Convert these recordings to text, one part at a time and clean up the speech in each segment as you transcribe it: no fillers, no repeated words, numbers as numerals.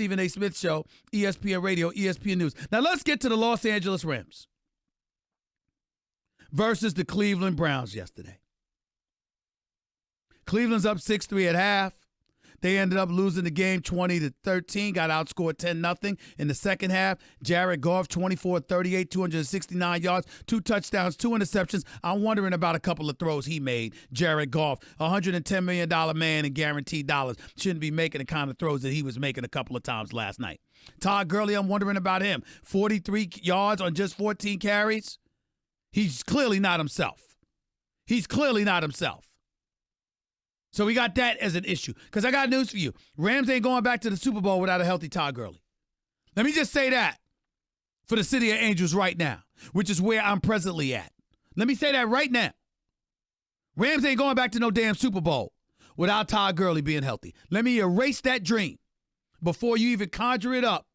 Stephen A. Smith Show, ESPN Radio, ESPN News. Now let's get to the Los Angeles Rams versus the Cleveland Browns yesterday. Cleveland's up 6-3 at half. They ended up losing the game 20-13, got outscored 10-0 in the second half. Jared Goff, 24-38, 269 yards, 2 touchdowns, 2 interceptions. I'm wondering about a couple of throws he made. Jared Goff, $110 million man in guaranteed dollars, shouldn't be making the kind of throws that he was making a couple of times last night. Todd Gurley, I'm wondering about him. 43 yards on just 14 carries. He's clearly not himself. So we got that as an issue. Because I got news for you. Rams ain't going back to the Super Bowl without a healthy Todd Gurley. Let me just say that for the City of Angels right now, which is where I'm presently at. Let me say that right now. Rams ain't going back to no damn Super Bowl without Todd Gurley being healthy. Let me erase that dream before you even conjure it up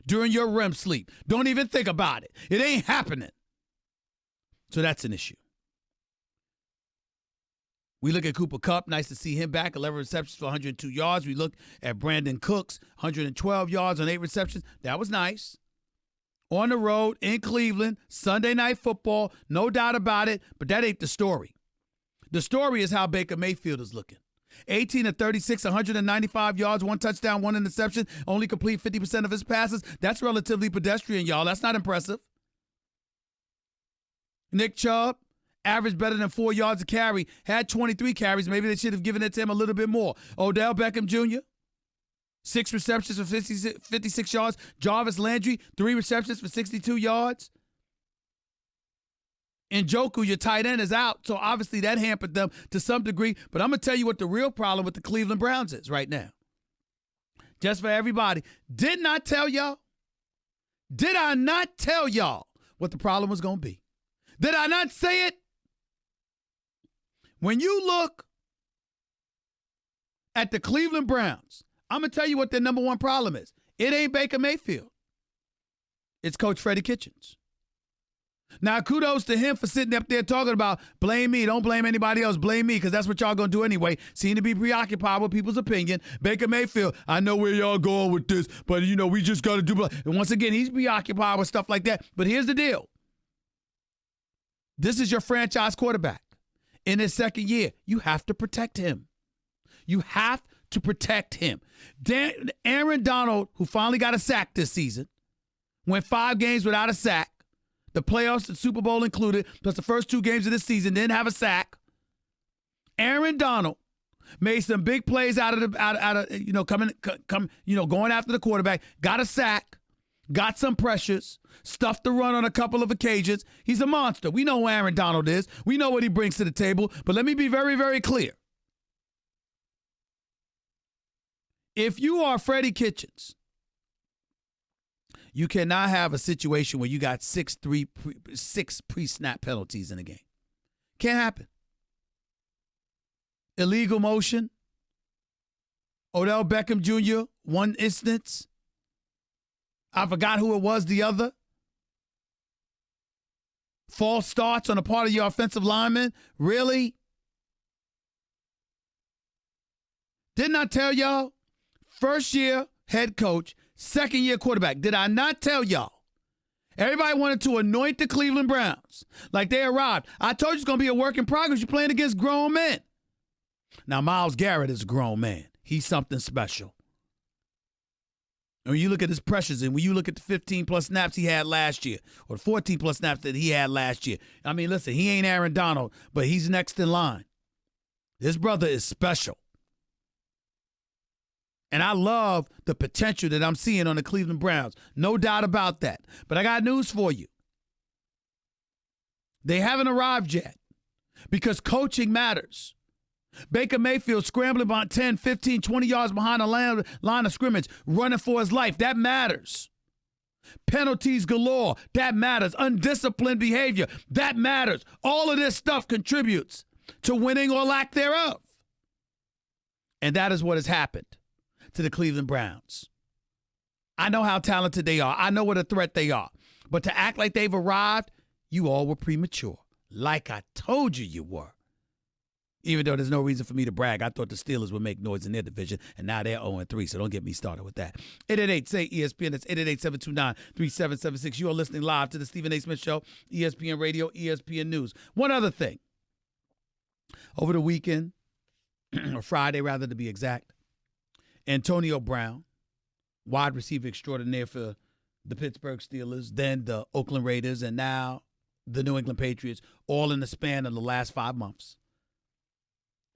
during your REM sleep. Don't even think about it. It ain't happening. So that's an issue. We look at Cooper Kupp. Nice to see him back. 11 receptions for 102 yards. We look at Brandon Cooks. 112 yards on 8 receptions. That was nice. On the road in Cleveland. Sunday Night Football. No doubt about it. But that ain't the story. The story is how Baker Mayfield is looking. 18-36, 195 yards, 1 touchdown, 1 interception. Only complete 50% of his passes. That's relatively pedestrian, y'all. That's not impressive. Nick Chubb. Average better than 4 yards a carry, had 23 carries. Maybe they should have given it to him a little bit more. Odell Beckham Jr., 6 receptions for 56 yards. Jarvis Landry, 3 receptions for 62 yards. Njoku, your tight end, is out, so obviously that hampered them to some degree. But I'm going to tell you what the real problem with the Cleveland Browns is right now. Just for everybody. Did I not tell y'all what the problem was going to be? Did I not say it? When you look at the Cleveland Browns, I'm going to tell you what their number one problem is. It ain't Baker Mayfield. It's Coach Freddie Kitchens. Now, kudos to him for sitting up there talking about blame me, don't blame anybody else, blame me, because that's what y'all going to do anyway. Seem to be preoccupied with people's opinion. Baker Mayfield, I know where y'all going with this, but, we just got to do. And once again, he's preoccupied with stuff like that. But here's the deal. This is your franchise quarterback. In his second year, you have to protect him. Aaron Donald, who finally got a sack this season, went 5 games without a sack. The playoffs, the Super Bowl included, plus the first 2 games of the season, didn't have a sack. Aaron Donald made some big plays going after the quarterback, got a sack, got some pressures, stuffed the run on a couple of occasions. He's a monster. We know who Aaron Donald is. We know what he brings to the table. But let me be very, very clear. If you are Freddie Kitchens, you cannot have a situation where you got 6 pre-snap penalties in a game. Can't happen. Illegal motion. Odell Beckham Jr., 1 instance. I forgot who it was, the other. False starts on the part of your offensive lineman. Really? Didn't I tell y'all? First year head coach, second year quarterback. Did I not tell y'all? Everybody wanted to anoint the Cleveland Browns like they arrived. I told you it's going to be a work in progress. You're playing against grown men. Now, Myles Garrett is a grown man. He's something special. And when you look at his pressures and when you look at the 15-plus snaps he had last year or the 14-plus snaps that he had last year, I mean, listen, he ain't Aaron Donald, but he's next in line. This brother is special. And I love the potential that I'm seeing on the Cleveland Browns. No doubt about that. But I got news for you. They haven't arrived yet because coaching matters. Baker Mayfield scrambling about 10, 15, 20 yards behind the line of scrimmage, running for his life. That matters. Penalties galore. That matters. Undisciplined behavior. That matters. All of this stuff contributes to winning or lack thereof. And that is what has happened to the Cleveland Browns. I know how talented they are. I know what a threat they are. But to act like they've arrived, you all were premature. Like I told you you were. Even though there's no reason for me to brag. I thought the Steelers would make noise in their division, and now they're 0-3, so don't get me started with that. 888-SAY-ESPN. That's 888-729-3776. You are listening live to the Stephen A. Smith Show, ESPN Radio, ESPN News. One other thing. Over the weekend, or Friday rather to be exact, Antonio Brown, wide receiver extraordinaire for the Pittsburgh Steelers, then the Oakland Raiders, and now the New England Patriots, all in the span of the last 5 months,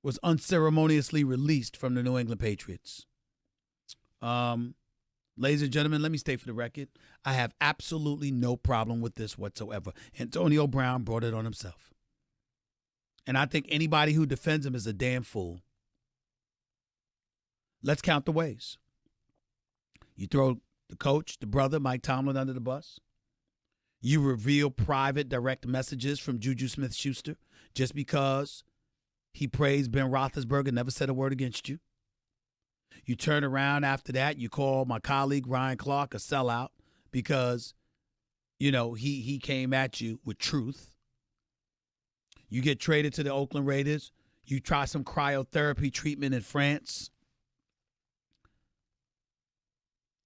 was unceremoniously released from the New England Patriots. Ladies and gentlemen, let me state for the record, I have absolutely no problem with this whatsoever. Antonio Brown brought it on himself. And I think anybody who defends him is a damn fool. Let's count the ways. You throw the coach, the brother, Mike Tomlin, under the bus. You reveal private direct messages from Juju Smith-Schuster just because he praised Ben Roethlisberger, never said a word against you. You turn around after that, you call my colleague Ryan Clark a sellout because, he came at you with truth. You get traded to the Oakland Raiders. You try some cryotherapy treatment in France.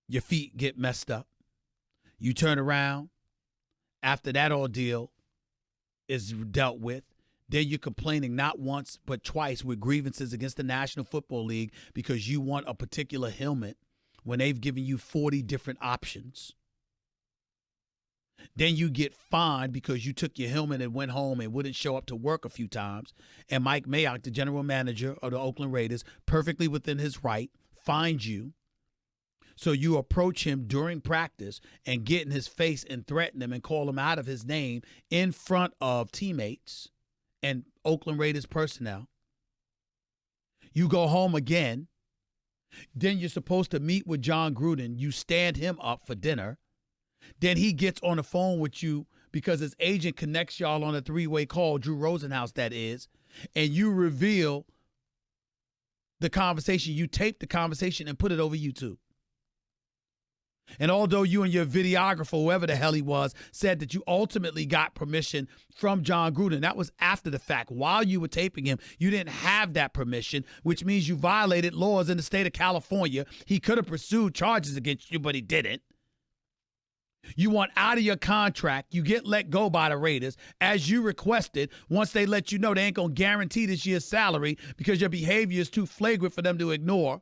Your feet get messed up. You turn around. After that ordeal is dealt with, then you're complaining not once but twice with grievances against the National Football League because you want a particular helmet when they've given you 40 different options. Then you get fined because you took your helmet and went home and wouldn't show up to work a few times. And Mike Mayock, the general manager of the Oakland Raiders, perfectly within his right, fined you. So you approach him during practice and get in his face and threaten him and call him out of his name in front of teammates and Oakland Raiders personnel. You go home again. Then you're supposed to meet with John Gruden. You stand him up for dinner. Then he gets on the phone with you because his agent connects y'all on a three-way call, Drew Rosenhaus that is, and you reveal the conversation. You tape the conversation and put it over YouTube. And although you and your videographer, whoever the hell he was, said that you ultimately got permission from John Gruden, that was after the fact. While you were taping him, you didn't have that permission, which means you violated laws in the state of California. He could have pursued charges against you, but he didn't. You want out of your contract. You get let go by the Raiders as you requested. Once they let you know they ain't going to guarantee this year's salary because your behavior is too flagrant for them to ignore.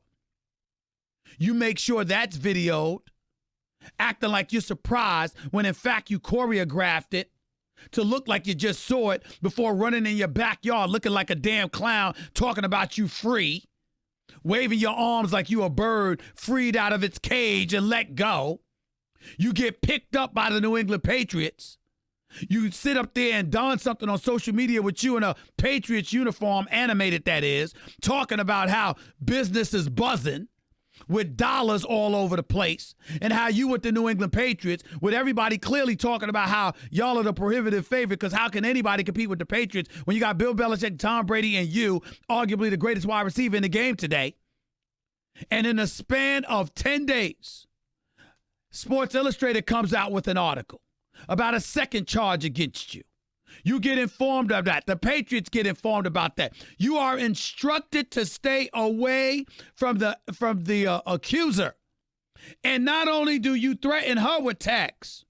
You make sure that's videoed, acting like you're surprised when in fact you choreographed it to look like you just saw it before running in your backyard looking like a damn clown, talking about you free, waving your arms like you a bird freed out of its cage and let go. You get picked up by the New England Patriots. You sit up there and don something on social media with you in a Patriots uniform, animated that is, talking about how business is buzzing with dollars all over the place, and how you with the New England Patriots, with everybody clearly talking about how y'all are the prohibitive favorite, because how can anybody compete with the Patriots when you got Bill Belichick, Tom Brady, and you, arguably the greatest wide receiver in the game today? And in a span of 10 days, Sports Illustrated comes out with an article about a second charge against you. You get informed of that. The Patriots get informed about that. You are instructed to stay away from the accuser. And not only do you threaten her with tax,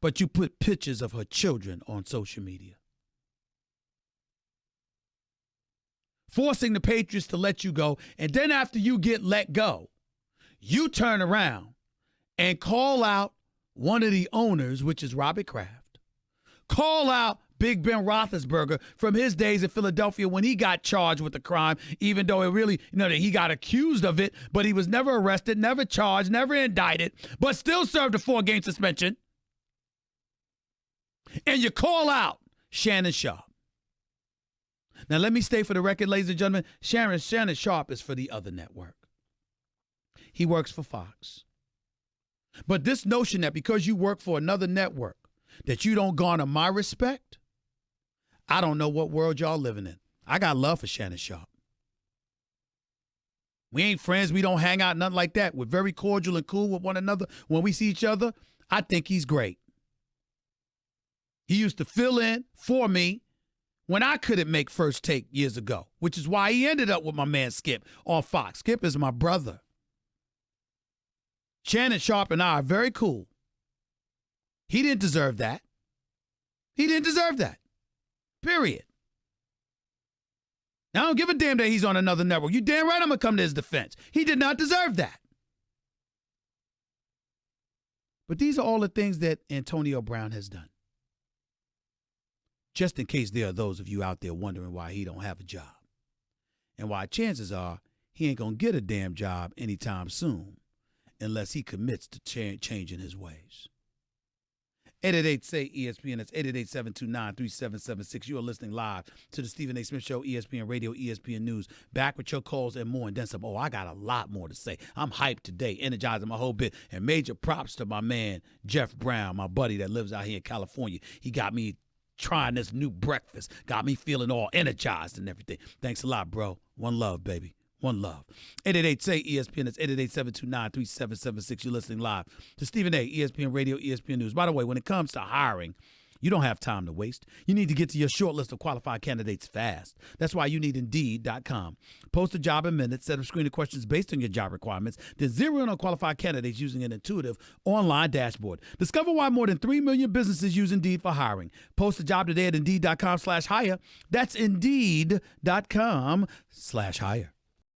but you put pictures of her children on social media, forcing the Patriots to let you go. And then after you get let go, you turn around and call out one of the owners, which is Robert Kraft. Call out Big Ben Roethlisberger from his days in Philadelphia when he got charged with the crime, even though it really, he got accused of it, but he was never arrested, never charged, never indicted, but still served a 4-game suspension. And you call out Shannon Sharpe. Now, let me state for the record, ladies and gentlemen, Shannon Sharpe is for the other network. He works for Fox. But this notion that because you work for another network, that you don't garner my respect, I don't know what world y'all living in. I got love for Shannon Sharpe. We ain't friends. We don't hang out, nothing like that. We're very cordial and cool with one another. When we see each other, I think he's great. He used to fill in for me when I couldn't make First Take years ago, which is why he ended up with my man Skip on Fox. Skip is my brother. Shannon Sharpe and I are very cool. He didn't deserve that. He didn't deserve that. Period. Now, I don't give a damn that he's on another network. You damn right I'm going to come to his defense. He did not deserve that. But these are all the things that Antonio Brown has done. Just in case there are those of you out there wondering why he don't have a job. And why chances are he ain't going to get a damn job anytime soon unless he commits to changing his ways. 888-SAY-ESPN. That's 888-729-3776. You are listening live to the Stephen A. Smith Show, ESPN Radio, ESPN News. Back with your calls and more. And then some. Oh, I got a lot more to say. I'm hyped today, energizing my whole bit. And major props to my man, Jeff Brown, my buddy that lives out here in California. He got me trying this new breakfast. Got me feeling all energized and everything. Thanks a lot, bro. One love, baby. One love. 888-SAY-ESPN. That's 888-729-3776. You're listening live to Stephen A. ESPN Radio, ESPN News. By the way, when it comes to hiring, you don't have time to waste. You need to get to your short list of qualified candidates fast. That's why you need Indeed.com. Post a job in minutes, set up screening questions based on your job requirements, then zero in on qualified candidates using an intuitive online dashboard. Discover why more than 3 million businesses use Indeed for hiring. Post a job today at Indeed.com/hire. That's Indeed.com/hire.